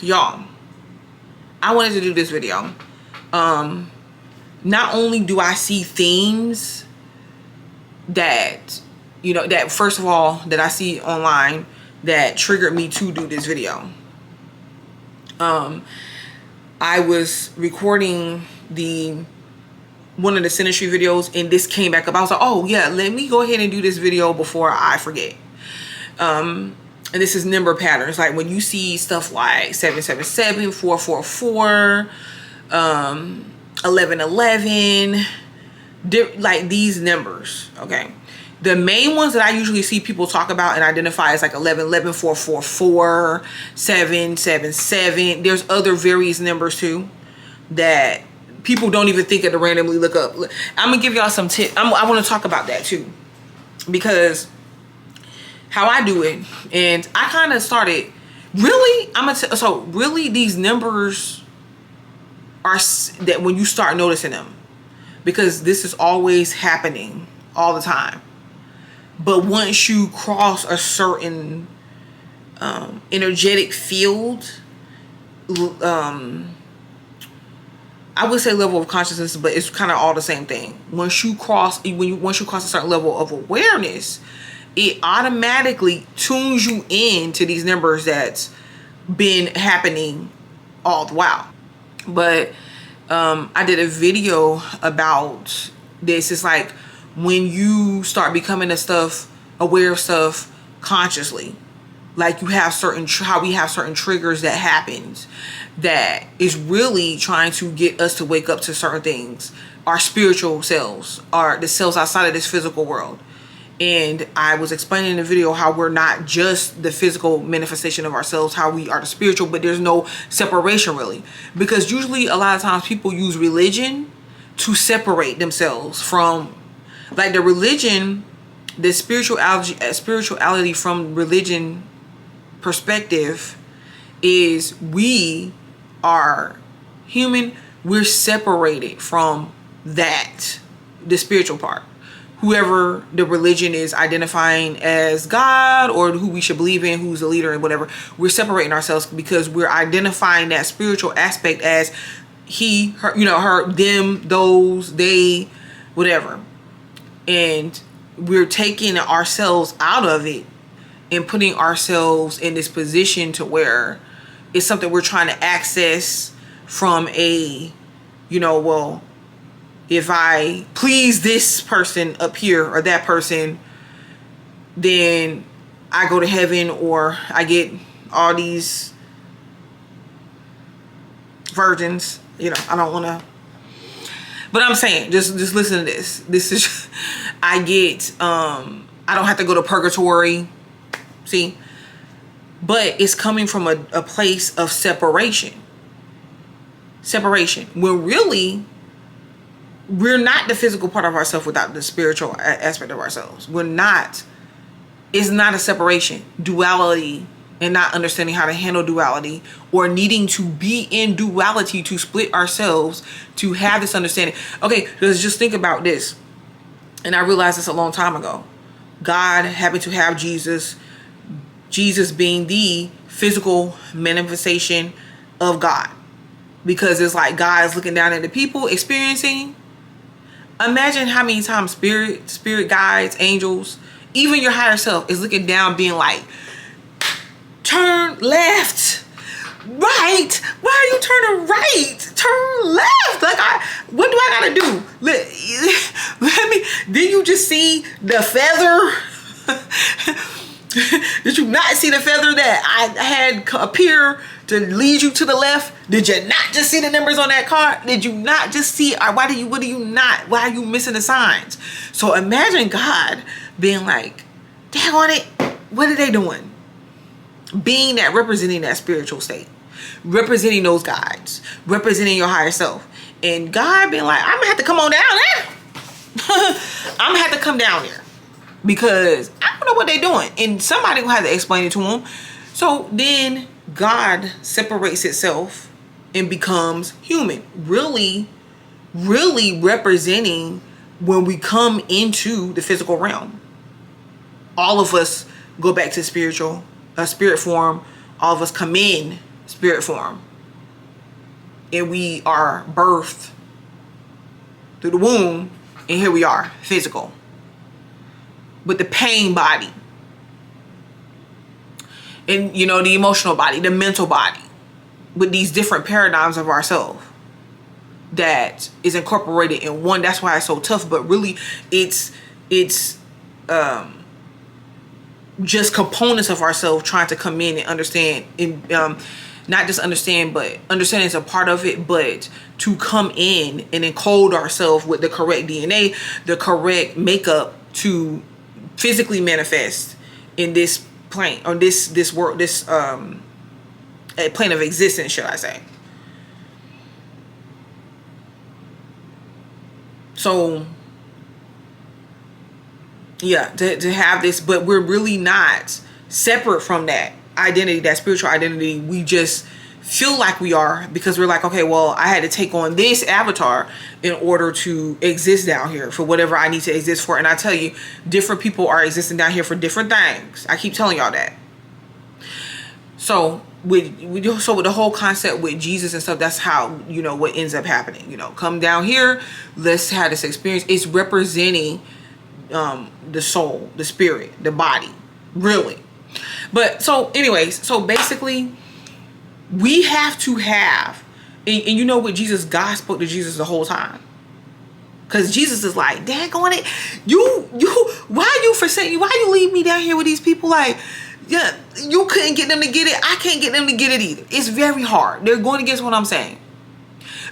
y'all, I wanted to do this video. Not only do I see themes that, you know, that first of all, that I see online that triggered me to do this video. I was recording one of the synastry videos and this came back up. I was like, oh yeah, let me go ahead and do this video before I forget. And this is number patterns. Like when you see stuff like 777, 444, 1111, like these numbers, okay? The main ones that I usually see people talk about and identify as like 1111, 444, 777. There's other various numbers too that people don't even think of to randomly look up. I'm gonna give y'all some tips. I want to talk about that too, because how I do it, and I kind of started really. So really, these numbers are that when you start noticing them, because this is always happening all the time. But once you cross a certain energetic field, I would say level of consciousness, but it's kind of all the same thing. Once you cross a certain level of awareness, it automatically tunes you in to these numbers that's been happening all the while. But I did a video about this. It's like when you start becoming aware of stuff consciously, like you have how we have certain triggers that happens that is really trying to get us to wake up to certain things, our spiritual selves, are the selves outside of this physical world. And I was explaining in the video how we're not just the physical manifestation of ourselves, how we are the spiritual, but there's no separation really. Because usually a lot of times people use religion to separate themselves from, like the religion, the spirituality from religion perspective is we are human, we're separated from that, the spiritual part. Whoever the religion is identifying as God or who we should believe in, who's the leader and whatever, we're separating ourselves because we're identifying that spiritual aspect as he, her, you know, her, them, those, they, whatever. And we're taking ourselves out of it and putting ourselves in this position to where it's something we're trying to access from a, you know, well, if I please this person up here or that person, then I go to heaven or I get all these virgins. You know, I don't want to, but I'm saying, just listen to this. This is, I don't have to go to purgatory. See, but it's coming from a place of separation. When really, we're not the physical part of ourselves without the spiritual aspect of ourselves. It's not a separation. Duality and not understanding how to handle duality or needing to be in duality to split ourselves to have this understanding. Okay, let's just think about this. And I realized this a long time ago. God having to have Jesus being the physical manifestation of God. Because it's like God is looking down at the people experiencing. Imagine how many times spirit guides, angels, even your higher self is looking down being like, turn left, right. Why are you turning right? Turn left. Like, what do I gotta do? Let me, did you just see the feather? Did you not see the feather that I had appear to lead you to the left? Did you not just see the numbers on that card? Did you not just see, why are you missing the signs? So imagine God being like, daggone it, what are they doing? Being that, representing that spiritual state, representing those guides, representing your higher self. And God being like, I'm gonna have to come on down there. I'm gonna have to come down there. Because I don't know what they're doing. And somebody will have to explain it to them. So then God separates itself and becomes human. Really, really representing when we come into the physical realm. All of us go back to spirit form. All of us come in spirit form. And we are birthed through the womb, and here we are, physical. With the pain body. And, the emotional body, the mental body. With these different paradigms of ourselves that is incorporated in one. That's why it's so tough. But really, it's just components of ourselves trying to come in and understand, and not just understand, but understanding is a part of it, but to come in and encode ourselves with the correct DNA, the correct makeup to physically manifest in this plane, or this world, this plane of existence, shall I say. So yeah, to have this, but we're really not separate from that identity, that spiritual identity. We just feel like we are, because we're like, okay, well, I had to take on this avatar in order to exist down here for whatever I need to exist for. And I tell you, different people are existing down here for different things. I keep telling y'all that. So with the whole concept with Jesus and stuff, that's how, what ends up happening. Come down here, let's have this experience. It's representing the soul, the spirit, the body, really. But so anyways, so basically we have to have, and what Jesus, God spoke to Jesus the whole time. Because Jesus is like, daggone it, why you leave me down here with these people? Like, yeah, you couldn't get them to get it. I can't get them to get it either. It's very hard. They're going against what I'm saying.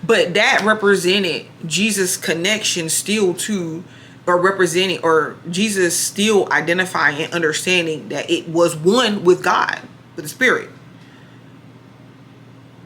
But that represented Jesus' connection still to, or representing, or Jesus still identifying and understanding that it was one with God, with the Spirit.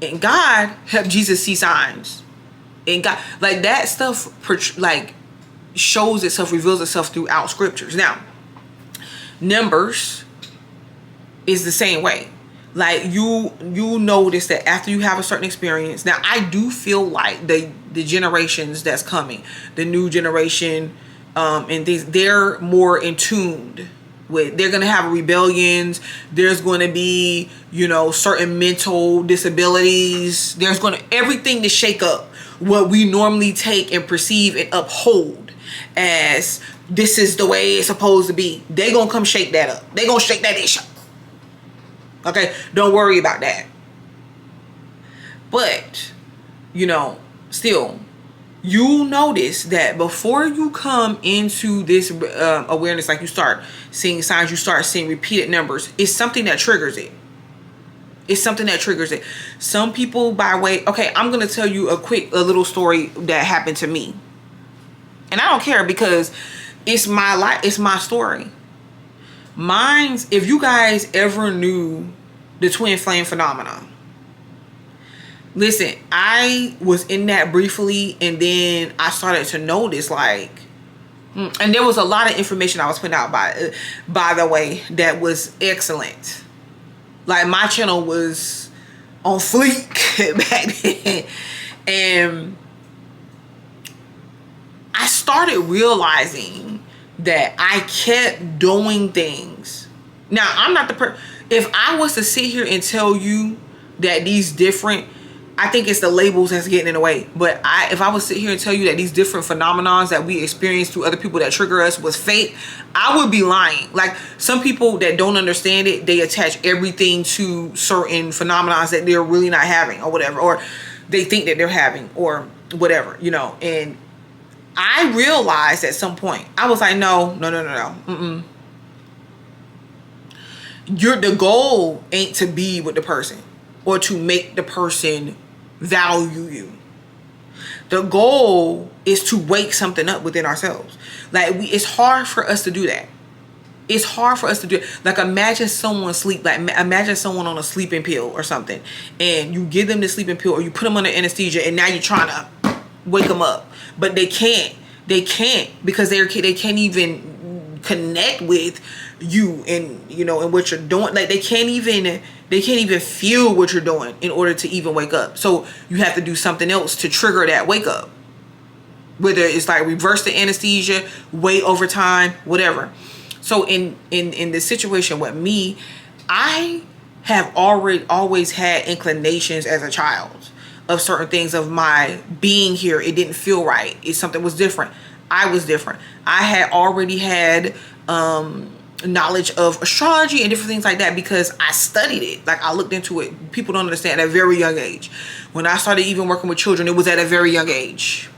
And God helped Jesus see signs. And God, like that stuff, like shows itself, reveals itself throughout scriptures. Now, Numbers is the same way. Like you notice that after you have a certain experience. Now, I do feel like the generations that's coming, the new generation, and things, they're more in tuned with. They're gonna have rebellions. There's going to be, certain mental disabilities. There's going to everything to shake up what we normally take and perceive and uphold as this is the way it's supposed to be. They gonna come shake that up. They gonna shake that issue. Okay, don't worry about that. But, still, you notice that before you come into this awareness, like you start seeing signs, you start seeing repeated numbers, it's something that triggers it. It's something that triggers it. Some people okay, I'm going to tell you a little story that happened to me. And I don't care, because it's my life, it's my story. Mine's, if you guys ever knew the twin flame phenomenon, listen, I was in that briefly, and then I started to notice, like, and there was a lot of information I was putting out by the way, that was excellent. Like, my channel was on fleek back then. And I started realizing that I kept doing things. Now, I'm not the person. If I was to sit here and tell you that these different, I think it's the labels that's getting in the way. But if I was to sit here and tell you that these different phenomenons that we experience through other people that trigger us was fake, I would be lying. Like, some people that don't understand it, they attach everything to certain phenomenons that they're really not having, or whatever, or they think that they're having, or whatever, And I realized at some point, I was like, no. The goal ain't to be with the person or to make the person value you. The goal is to wake something up within ourselves. Like, it's hard for us to do that. It's hard for us to do it. Like, imagine someone imagine someone on a sleeping pill or something, and you give them the sleeping pill, or you put them under anesthesia, and now you're trying to wake them up, but they can't because they can't even connect with you and and what you're doing. Like, they can't even feel what you're doing in order to even wake up. So you have to do something else to trigger that wake up, whether it's like reverse the anesthesia, wait over time, whatever. So in the situation with me, I have already always had inclinations as a child of certain things of my being here. It didn't feel right. If something was different, I was different. I had already had knowledge of astrology and different things like that because I studied it. Like, I looked into it. People don't understand, at a very young age. When I started even working with children, it was at a very young age,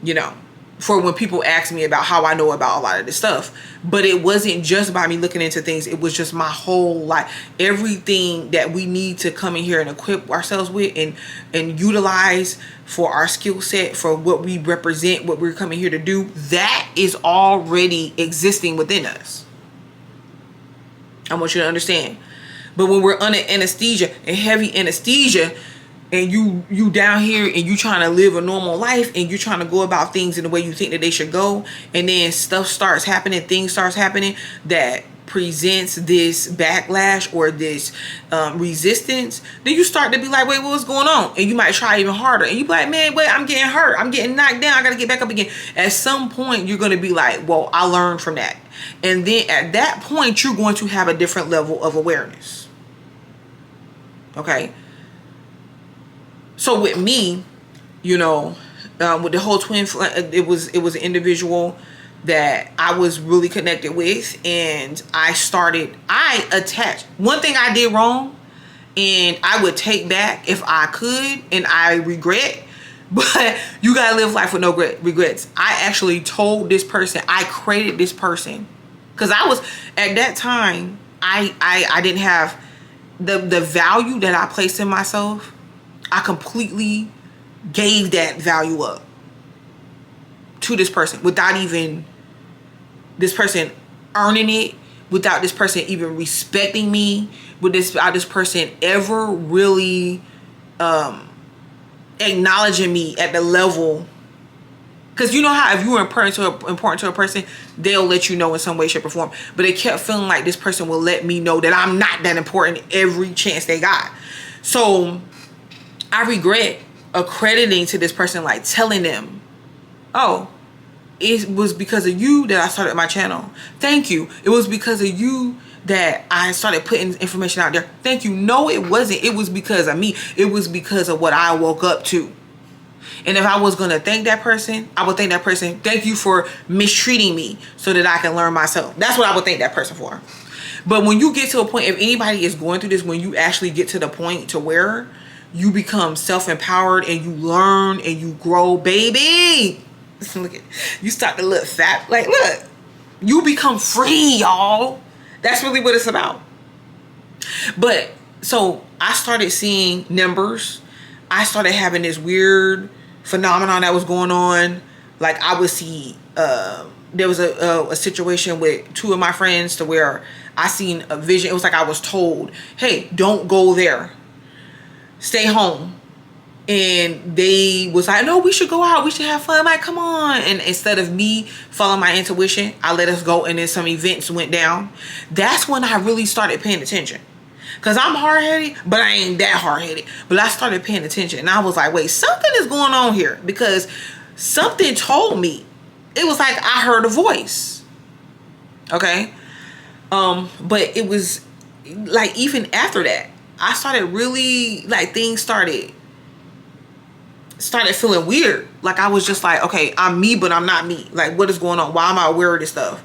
you know, for when people ask me about how I know about a lot of this stuff. But it wasn't just by me looking into things. It was just my whole life. Everything that we need to come in here and equip ourselves with and utilize for our skill set, for what we represent, what we're coming here to do, that is already existing within us. I want you to understand. But when we're under anesthesia and heavy anesthesia, and you down here and you trying to live a normal life and you trying to go about things in the way you think that they should go, and then stuff starts happening, things starts happening that presents this backlash or this resistance, then you start to be like, wait, what's going on? And you might try even harder, and you be like, man, wait, I'm getting hurt, I'm getting knocked down, I gotta get back up again. At some point you're gonna be like, well, I learned from that. And then at that point you're going to have a different level of awareness. Okay. So with me, you know, with the whole twin flame, it was an individual that I was really connected with, and I attached. One thing I did wrong, and I would take back if I could, and I regret, but you gotta live life with no regrets. I actually told this person, I credited this person, because I was, at that time, I didn't have the value that I placed in myself. I completely gave that value up to this person without even this person earning it, without this person even respecting me, without this person ever really acknowledging me at the level. Because you know how if you were important to a person, they'll let you know in some way, shape, or form. But it kept feeling like this person will let me know that I'm not that important every chance they got. So I regret accrediting to this person, like telling them, oh, it was because of you that I started my channel. Thank you. It was because of you that I started putting information out there. Thank you. No, it wasn't. It was because of me. It was because of what I woke up to. And if I was going to thank that person, I would thank that person, thank you for mistreating me so that I can learn myself. That's what I would thank that person for. But when you get to a point, if anybody is going through this, when you actually get to the point to where you become self-empowered and you learn and you grow, baby. Look at, you start to look fat. Like, look, you become free, y'all. That's really what it's about. But so I started seeing numbers. I started having this weird phenomenon that was going on. Like, I would see, there was a situation with two of my friends to where I seen a vision. It was like I was told, hey, don't go there. Stay home. And they was like, no, we should go out, we should have fun. I'm like, come on. And instead of me following my intuition, I let us go, and then some events went down. That's when I really started paying attention. Because I'm hard-headed, but I ain't that hard-headed. But I started paying attention, and I was like, wait, something is going on here. Because something told me. It was like I heard a voice. Okay? But it was like, even after that, I started really, like, things started feeling weird. Like, I was just like, okay, I'm me, but I'm not me. Like, what is going on? Why am I aware of this stuff?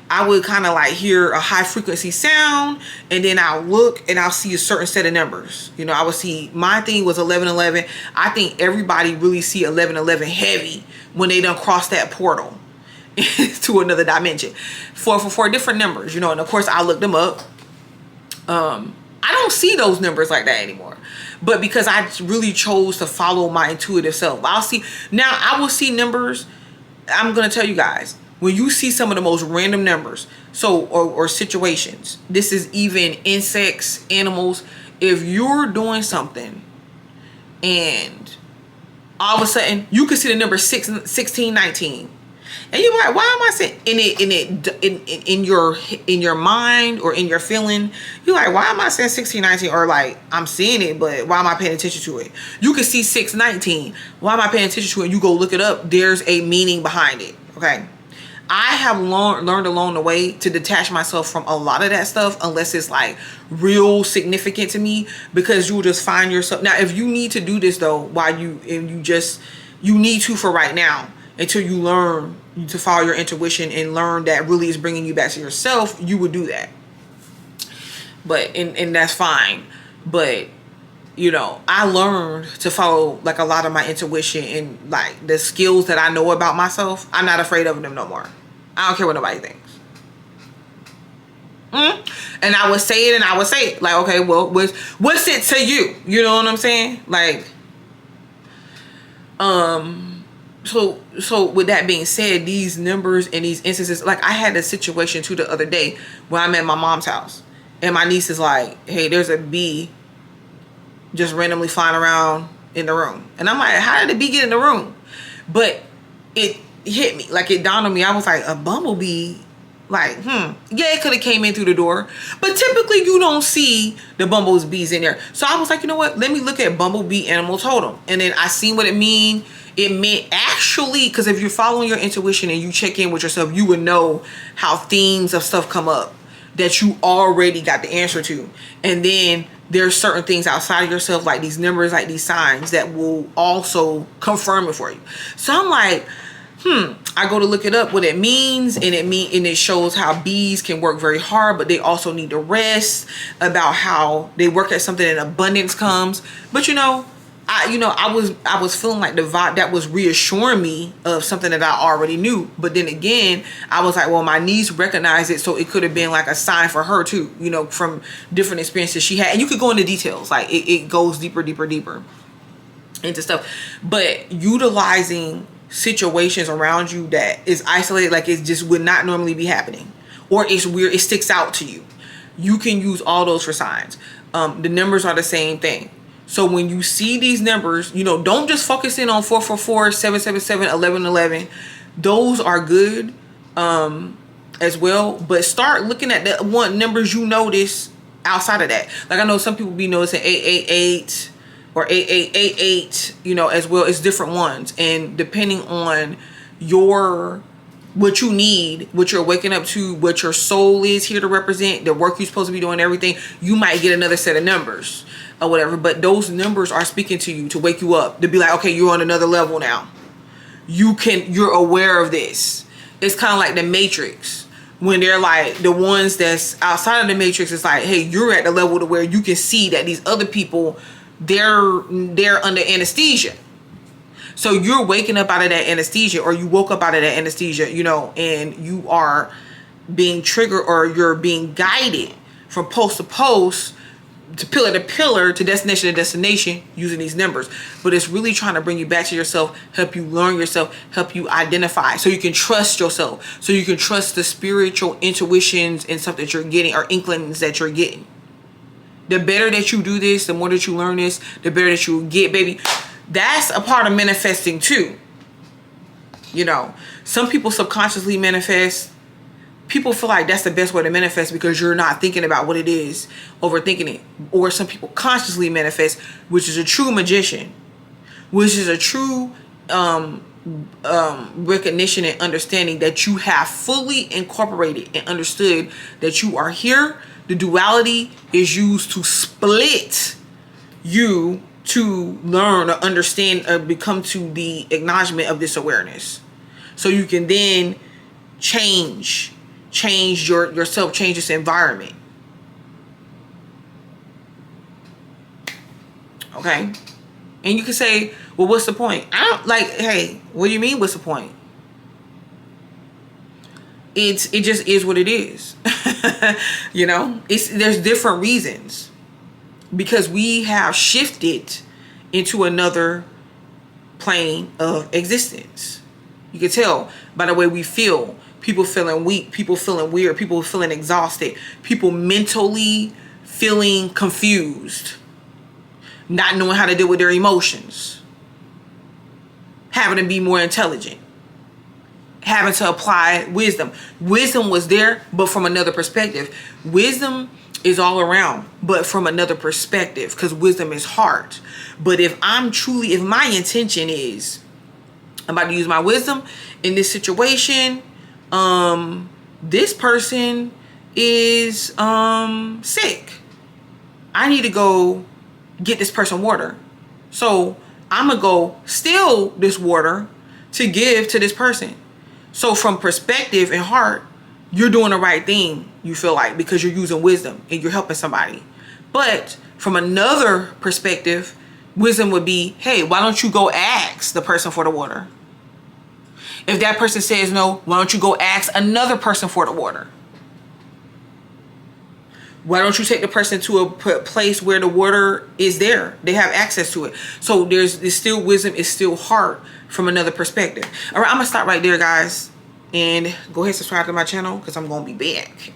I would kind of like hear a high frequency sound, and then I'll look and I'll see a certain set of numbers. You know, I would see, my thing was 1111. I think everybody really see 1111 heavy when they done cross that portal to another dimension for different numbers, you know. And of course I looked them up. I don't see those numbers like that anymore, but because I really chose to follow my intuitive self. I will see numbers. I'm going to tell you guys, when you see some of the most random numbers, or situations, this is even insects, animals, if you're doing something and all of a sudden you can see the number 1619, and you're like, why am I saying in your mind or in your feeling, you're like, why am I saying 1619? Or like, I'm seeing it, but why am I paying attention to it? You can see 619. Why am I paying attention to it? And you go look it up. There's a meaning behind it. Okay. I have learned along the way to detach myself from a lot of that stuff unless it's like real significant to me, because you'll just find yourself. Now, if you need to do this though, while you need to for right now, until you learn to follow your intuition and learn that really is bringing you back to yourself, you would do that. But, and that's fine. But, you know, I learned to follow like a lot of my intuition and like the skills that I know about myself. I'm not afraid of them no more. I don't care what nobody thinks. And I would say it, and I would say it like, okay, well, what's it to you? You know what I'm saying? Like, so with that being said, these numbers and these instances, like I had a situation too the other day when I'm at my mom's house, and my niece is like, hey, there's a bee just randomly flying around in the room. And I'm like, how did the bee get in the room? But it hit me, like it dawned on me. I was like, a bumblebee? Like, yeah, it could have came in through the door. But typically you don't see the bumblebees in there. So I was like, you know what? Let me look at bumblebee animal totem. And then I seen what it mean. It meant actually, because if you're following your intuition and you check in with yourself, you would know how themes of stuff come up that you already got the answer to. And then there's certain things outside of yourself, like these numbers, like these signs, that will also confirm it for you. So I'm like, I go to look it up, what it means, and it shows how bees can work very hard, but they also need to rest, about how they work at something and abundance comes. But I was feeling like the vibe that was reassuring me of something that I already knew. But then again, I was like, well, my niece recognized it, so it could have been like a sign for her too, from different experiences she had. And you could go into details, like it goes deeper into stuff. But utilizing situations around you that is isolated, like it just would not normally be happening, or it's weird, it sticks out to you, you can use all those for signs. The numbers are the same thing. So when you see these numbers, don't just focus in on 444, 777, 1111. Those are good as well. But start looking at the one numbers you notice outside of that. Like I know some people be noticing 888 or 8888, as well. It's different ones. And depending on what you need, what you're waking up to, what your soul is here to represent, the work you're supposed to be doing, everything, you might get another set of numbers or whatever. But those numbers are speaking to you to wake you up, to be like, okay, you're on another level now. You're aware of this. It's kind of like the Matrix. When they're like, the ones that's outside of the Matrix, it's like, hey, you're at the level to where you can see that these other people, they're under anesthesia. So you're waking up out of that anesthesia, or you woke up out of that anesthesia, and you are being triggered, or you're being guided from post to post, to pillar, to destination using these numbers. But it's really trying to bring you back to yourself, help you learn yourself, help you identify, so you can trust yourself, so you can trust the spiritual intuitions and stuff that you're getting, or inklings that you're getting. The better that you do this, the more that you learn this, the better that you get, baby. That's a part of manifesting too. Some people subconsciously manifest. People feel like that's the best way to manifest because you're not thinking about what it is, overthinking it. Or some people consciously manifest, which is a true magician, which is a true recognition and understanding that you have fully incorporated and understood that you are here. The duality is used to split you to learn or understand or become to the acknowledgement of this awareness. So you can then change yourself, change this environment. Okay? And you can say, well, what's the point? I don't like, hey, what do you mean what's the point? It just is what it is. There's different reasons. Because we have shifted into another plane of existence. You can tell by the way we feel. People feeling weak, people feeling weird, people feeling exhausted, people mentally feeling confused, not knowing how to deal with their emotions, having to be more intelligent, having to apply wisdom. Wisdom was there, but from another perspective. Wisdom is all around, but from another perspective, because wisdom is heart. But if my intention is, I'm about to use my wisdom in this situation this person is sick. I need to go get this person water. So I'm gonna go steal this water to give to this person. So from perspective and heart, you're doing the right thing, you feel like, because you're using wisdom and you're helping somebody. But from another perspective, wisdom would be, hey, why don't you go ask the person for the water? If that person says no, why don't you go ask another person for the water? Why don't you take the person to a place where the water is there? They have access to it. So there's still wisdom, it's still heart from another perspective. All right, I'm going to stop right there, guys. And go ahead and subscribe to my channel because I'm going to be back.